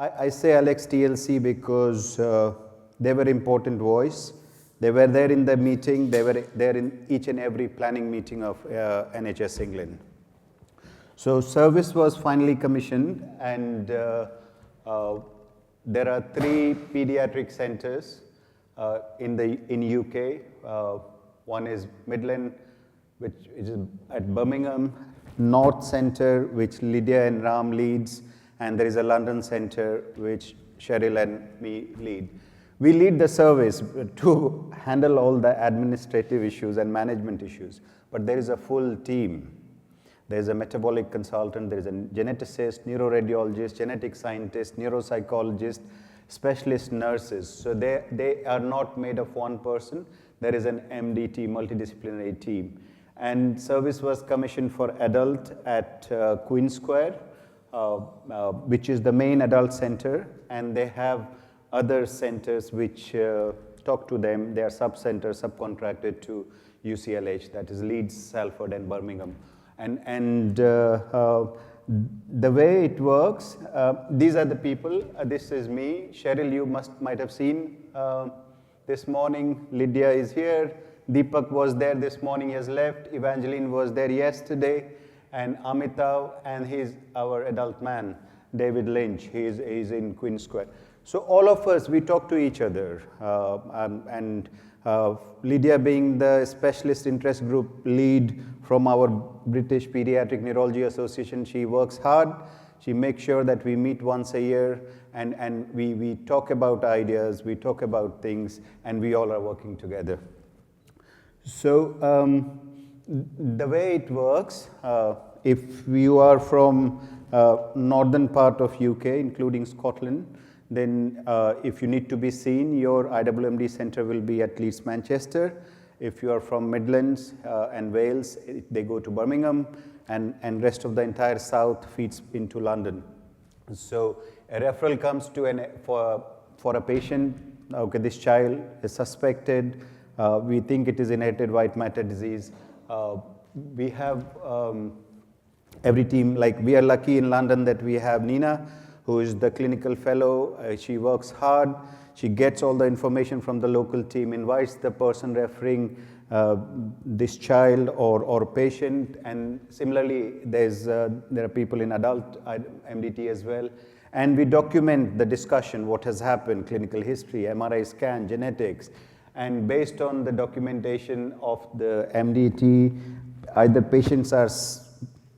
I say Alex TLC because they were important voice. They were there in the meeting. They were there in each and every planning meeting of NHS England. So service was finally commissioned, and there are 3 pediatric centers in UK. One is Midland, which is at Birmingham, North Centre, which Lydia and Ram leads, and there is a London Centre, which Cheryl and me lead. We lead the service to handle all the administrative issues and management issues, but there is a full team. There is a metabolic consultant, there is a geneticist, neuroradiologist, genetic scientist, neuropsychologist, specialist nurses. So they are not made of one person. There is an MDT, multidisciplinary team. And service was commissioned for adult at Queen Square, which is the main adult center, and they have other centers which talk to them. They are sub-centers subcontracted to UCLH, that is Leeds, Salford, and Birmingham. And the way it works, these are the people. This is me. Cheryl, you might have seen this morning. Lydia is here. Deepak was there this morning, he has left. Evangeline was there yesterday. And Amitav, and he's our adult man, David Lynch. He's in Queen Square. So all of us, we talk to each other. Lydia being the specialist interest group lead from our British Pediatric Neurology Association, she works hard. She makes sure that we meet once a year, and we talk about ideas, we talk about things, and we all are working together. So the way it works, if you are from northern part of UK, including Scotland, then if you need to be seen, your IWMD center will be at Leeds, Manchester. If you are from Midlands and Wales, they go to Birmingham, and rest of the entire south feeds into London. So a referral comes to for a patient. Okay, this child is suspected. We think it is inherited white matter disease. We have every team, like we are lucky in London that we have Nina, who is the clinical fellow. She works hard. She gets all the information from the local team, invites the person referring this child or patient, and similarly there are people in adult MDT as well. And we document the discussion, what has happened, clinical history, MRI scan, genetics, and based on the documentation of the MDT, either patients are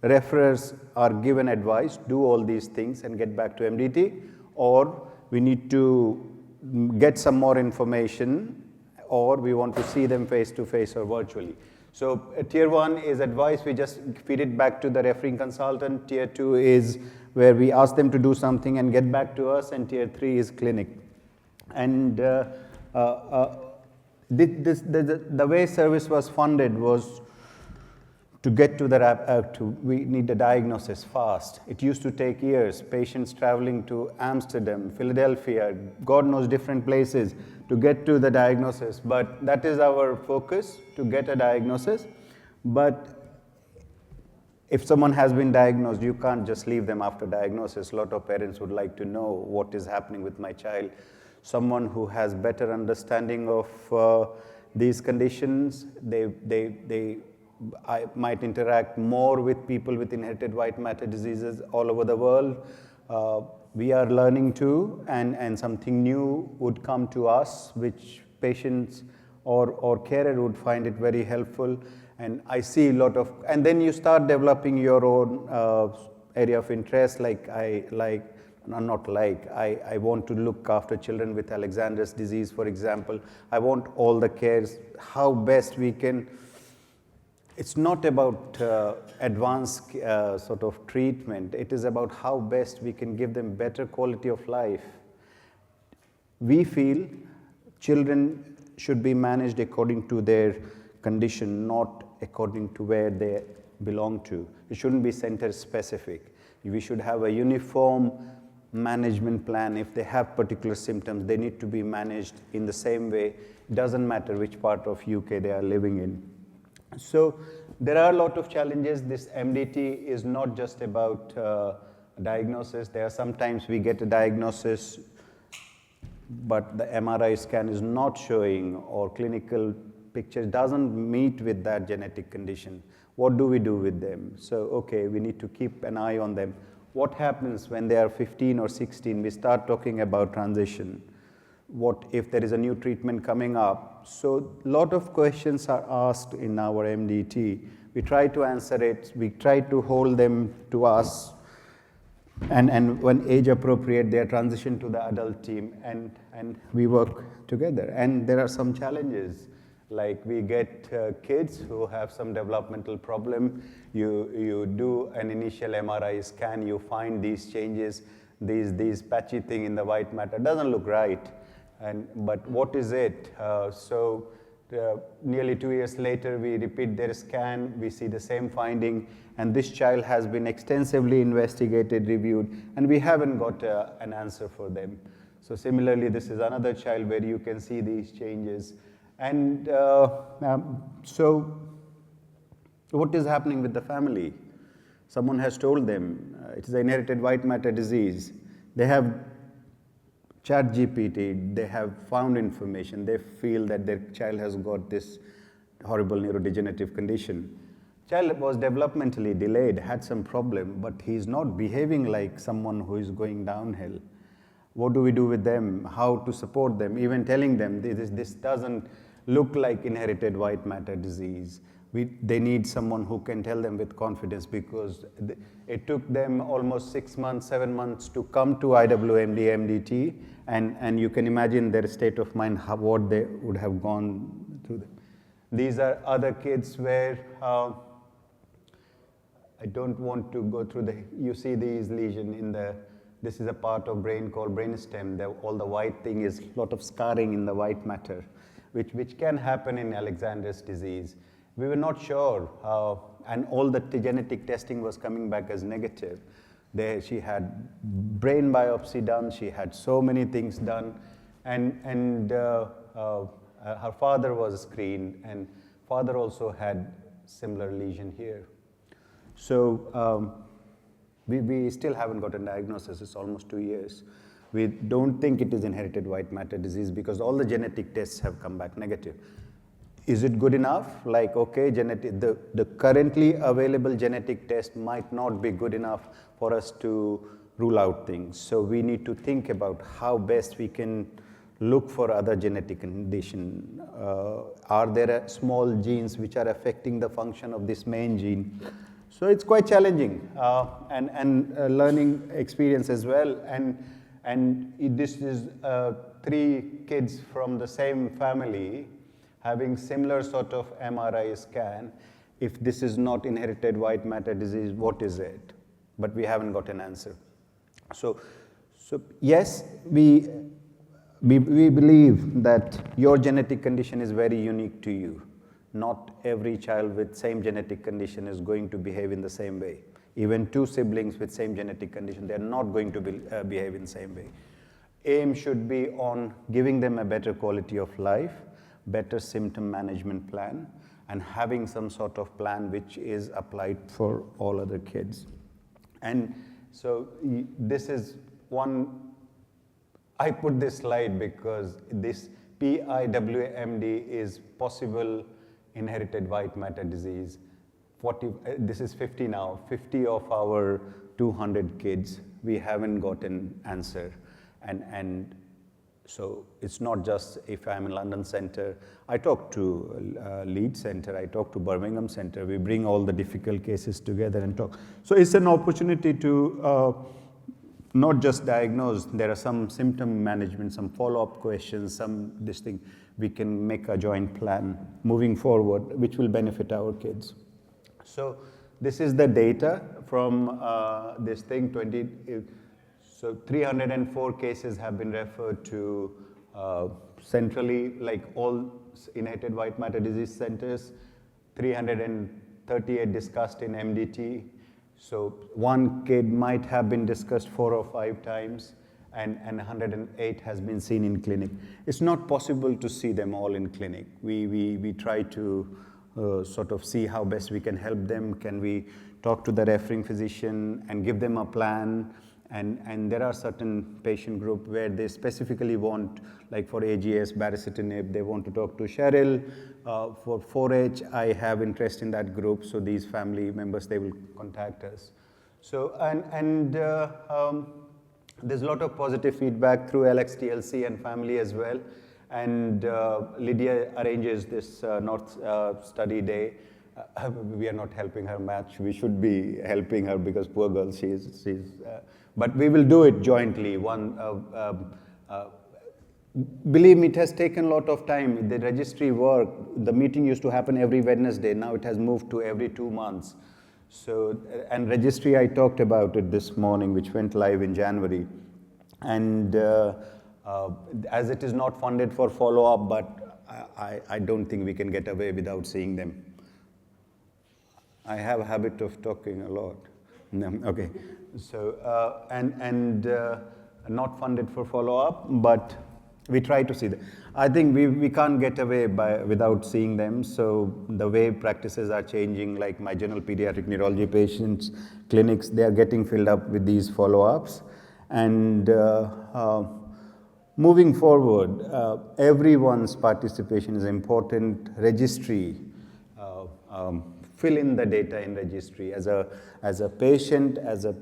referrers are given advice, do all these things and get back to MDT, or we need to get some more information, or we want to see them face to face or virtually. So tier 1 is advice, we just feed it back to the referring consultant. Tier 2 is where we ask them to do something and get back to us, and tier 3 is clinic. And the way service was funded was to get to the we need a diagnosis fast. It used to take years, patients traveling to Amsterdam, Philadelphia, God knows different places to get to the diagnosis. But that is our focus, to get a diagnosis. But if someone has been diagnosed, you can't just leave them after diagnosis. A lot of parents would like to know what is happening with my child. Someone who has better understanding of these conditions, I might interact more with people with inherited white matter diseases all over the world. We are learning too, and something new would come to us, which patients or carer would find it very helpful. And I see a lot of, and then you start developing your own area of interest, I want to look after children with Alexander's disease, for example. I want all the cares, how best we can. It's not about advanced sort of treatment. It is about how best we can give them better quality of life. We feel children should be managed according to their condition, not according to where they belong to. It shouldn't be center specific. We should have a uniform management plan. If they have particular symptoms, they need to be managed in the same way. It doesn't matter which part of UK they are living in. So there are a lot of challenges. This MDT is not just about diagnosis. There are sometimes we get a diagnosis, but the MRI scan is not showing, or clinical picture doesn't meet with that genetic condition. What do we do with them? So, okay, we need to keep an eye on them. What happens when they are 15 or 16? We start talking about transition. What if there is a new treatment coming up? So, a lot of questions are asked in our MDT. We try to answer it. We try to hold them to us. And when age appropriate, they are transitioned to the adult team, and we work together. And there are some challenges, like we get kids who have some developmental problem. You do an initial MRI scan, you find these changes, these patchy thing in the white matter doesn't look right. But what is it? Nearly 2 years later, we repeat their scan, we see the same finding, and this child has been extensively investigated, reviewed, and we haven't got an answer for them. So similarly, this is another child where you can see these changes. And so what is happening with the family? Someone has told them it is an inherited white matter disease. They have ChatGPT, they have found information, they feel that their child has got this horrible neurodegenerative condition. Child was developmentally delayed, had some problem, but he's not behaving like someone who is going downhill. What do we do with them? How to support them? Even telling them this doesn't look like inherited white matter disease. They need someone who can tell them with confidence, because it took them almost 6 months, 7 months to come to IWMD, MDT, and you can imagine their state of mind, what they would have gone through. These are other kids where I don't want to go through you see these lesions in this is a part of brain called brainstem. All the white thing is a lot of scarring in the white matter, which can happen in Alexander's disease. We were not sure, and all the genetic testing was coming back as negative. She had brain biopsy done, she had so many things done, and her father was screened, and father also had similar lesion here. So we still haven't got a diagnosis. It's almost 2 years. We don't think it is inherited white matter disease because all the genetic tests have come back negative. Is it good enough? Like, okay, the currently available genetic test might not be good enough for us to rule out things. So we need to think about how best we can look for other genetic condition. Are there small genes which are affecting the function of this main gene? So it's quite challenging and learning experience as well. And this is 3 kids from the same family having similar sort of MRI scan. If this is not inherited white matter disease, what is it? But we haven't got an answer. So yes, we believe that your genetic condition is very unique to you. Not every child with same genetic condition is going to behave in the same way. Even 2 siblings with same genetic condition, they are not going to behave in the same way. Aim should be on giving them a better quality of life, better symptom management plan, and having some sort of plan which is applied for all other kids. And so this is one, I put this slide because this IWMD is possible inherited white matter disease. This is 50 now, 50 of our 200 kids, we haven't got an answer. And so it's not just if I'm in London Centre, I talk to Leeds Centre, I talk to Birmingham Centre, we bring all the difficult cases together and talk. So it's an opportunity to not just diagnose, there are some symptom management, some follow-up questions, this thing, we can make a joint plan moving forward, which will benefit our kids. So this is the data from this thing, so 304 cases have been referred to centrally, like all inherited white matter disease centers, 338 discussed in MDT. So one kid might have been discussed 4 or 5 times, and 108 has been seen in clinic. It's not possible to see them all in clinic. We try to sort of see how best we can help them. Can we talk to the referring physician and give them a plan. And there are certain patient group where they specifically want, like for AGS, baricitinib, they want to talk to Cheryl. For 4H, I have interest in that group, so these family members, they will contact us. So, there's a lot of positive feedback through LXTLC and family as well. And Lydia arranges this North Study Day. We are not helping her much. We should be helping her because poor girl, she's but we will do it jointly. Believe me, it has taken a lot of time. The registry work, the meeting used to happen every Wednesday. Now it has moved to every 2 months. So, and registry, I talked about it this morning, which went live in January. And as it is not funded for follow-up, but I don't think we can get away without seeing them. I have a habit of talking a lot. No, okay. So, not funded for follow-up, but we try to see them. I think we can't get away without seeing them. So the way practices are changing, like my general pediatric neurology patients, clinics, they are getting filled up with these follow-ups. And moving forward, everyone's participation is important. Registry, fill in the data in registry. As a patient, as a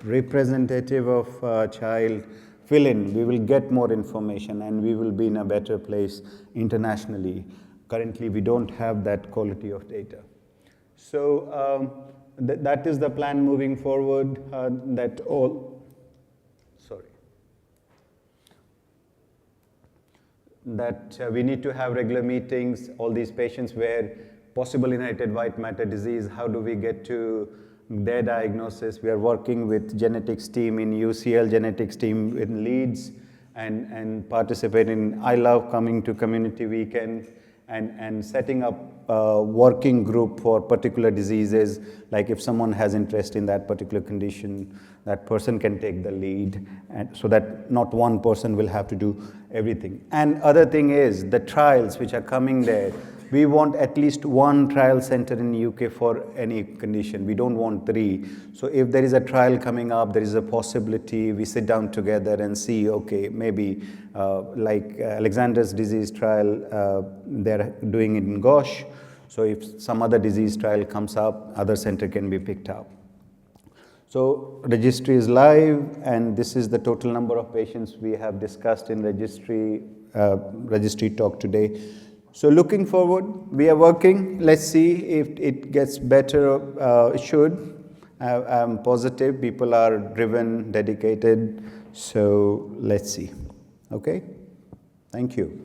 representative of a child, fill in. We will get more information and we will be in a better place internationally. Currently, we don't have that quality of data. So that is the plan moving forward, that we need to have regular meetings, all these patients where possible inherited white matter disease, how do we get to their diagnosis? We are working with genetics team in UCL, genetics team in Leeds, and participate in, I love coming to community weekend and setting up a working group for particular diseases, like if someone has interest in that particular condition, that person can take the lead, and so that not one person will have to do everything. And other thing is the trials which are coming there. We want at least 1 trial center in the UK for any condition. We don't want 3. So if there is a trial coming up, there is a possibility we sit down together and see, okay, maybe like Alexander's disease trial, they're doing it in Gauche. So if some other disease trial comes up, other center can be picked up. So registry is live, and this is the total number of patients we have discussed in registry talk today. So looking forward, we are working. Let's see if it gets better. It should. I'm positive. People are driven, dedicated. So let's see. Okay? Thank you.